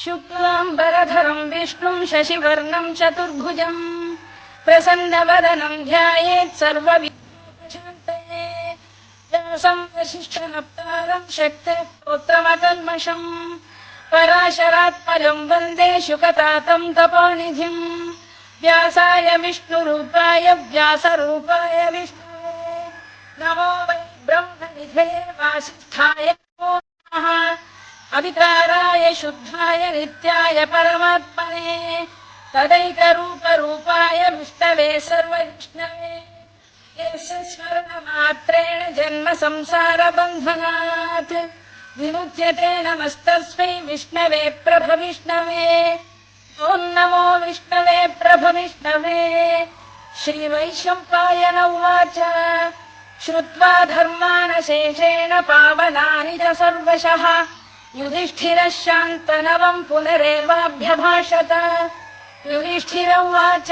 शुक्लाम्बरधरं विष्णुं शशिवर्णं चतुर्भुजं प्रसन्नवदनं ध्यायेत् सर्वविघ्नोपशान्तये। व्यासं वसिष्ठनप्तारं शक्तेः पौत्रमकल्मषम् पराशरात्मजं वन्दे शुकतातं तपोनिधिम्। व्यासाय विष्णुरूपाय व्यासरूपाय विष्णवे नमो वै ब्रह्मनिधये वासिष्ठाय नमो नमः। अविकाराय शुद्धाय नित्याय परमात्मने तदैकरूपरूपाय विष्णवे सर्वविष्णवे यस्य स्मरणमात्रेण जन्म संसारबन्धनात् विमुच्यते। नमस्तस्मै विष्णवे प्रभविष्णवे। ॐ नमो विष्णवे प्रभविष्णवे। श्रीवैशम्पायन उवाच श्रुत्वा धर्मानशेषेण पावनानि च सर्वशः युधिष्ठिरः शान्तनवं पुनरेवाभ्यभाषत। युधिष्ठिर उवाच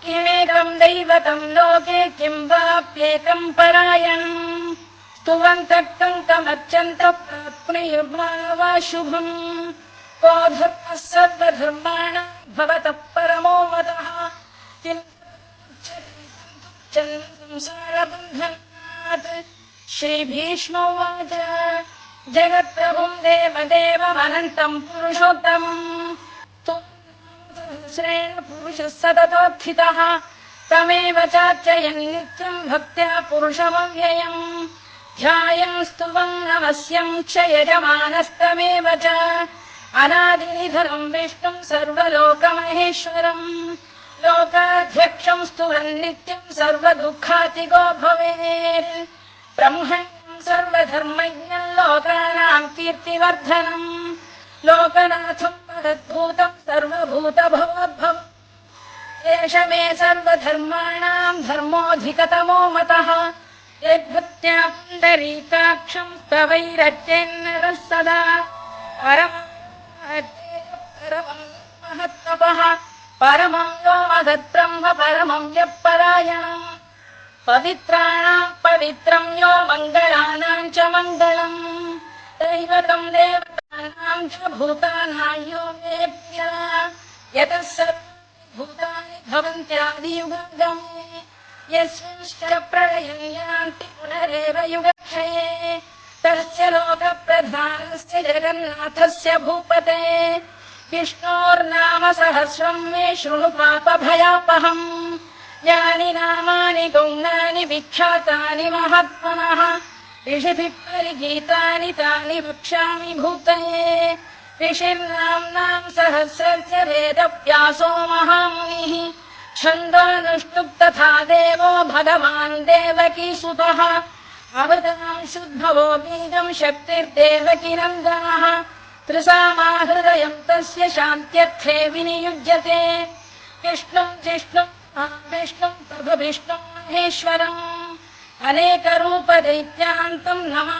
किमेकं दैवतं लोके किं वाप्येकं परायणम् स्तुवन्तः कङ्कमर्चन्तः प्राप्नुयुर्मा वा शुभम्। को धर्मः सर्वधर्माणां भवतः परमो मतः संसारबन्धनात्। श्रीभीष्मोवाच जगत्प्रभुं देवदेवमनन्तं पुरुषोत्तमम् सहस्रेण पुरुषः सततोत्थितः तमेव चार्चयन् नित्यं भक्त्या पुरुषमव्ययम् ध्यायन् स्तुवन् नमस्यं च यजमानस्तमेव च अनादिनिधनं विष्णुं सर्वलोकमहेश्वरम् लोकाध्यक्षं स्तुवन् नित्यं सर्वदुःखातिगो भवेत्। ब्रह्मण्यं सर्वधर्मज्ञं लोकानां कीर्तिवर्धनम् लोकनाथं महद्भूतं सर्वभूतभवद्भवम् एष मे सर्वधर्माणां धर्मोऽधिकतमो मतः। यद्भक्त्या पुण्डरीकाक्षं स्तवैरत्येन्नरः सदा परमं महत्तपः परमं यो महद्ब्रह्म परमं यः परायणम् पवित्राणां पवित्रं यो मङ्गलानां च मङ्गलम् दैवतं देवतानां च भूतानां यो मे प्रियः यतः सर्वभूतानि भवन्त्यादियुगागमे यस्मिंश्च प्रलयं यान्ति पुनरेव युगक्षये तस्य लोकप्रधानस्य जगन्नाथस्य भूपते विष्णोर्नाम सहस्रं मे शृणु पापभयापहम्। यानि नामानि गौणानि विख्यातानि महात्मनः ऋषिभिः परिगीतानि तानि वक्ष्यामि भूतये। ऋषिर्नाम्नां सहस्रस्य वेदव्यासो महामुनिः छन्दोनुष्टुप् तथा देवो भगवान् देवकीसुतः अवतां शुद्भवो बीजं शक्तिर्देवकीनन्दनः त्रिसामा हृदयं तस्य शान्त्यर्थे विनियुज्यते। विष्णुं जिष्णुं विष्णुं प्रभुविष्णुं महेश्वरम् अनेकरूपदैत्यान्तं नमामि।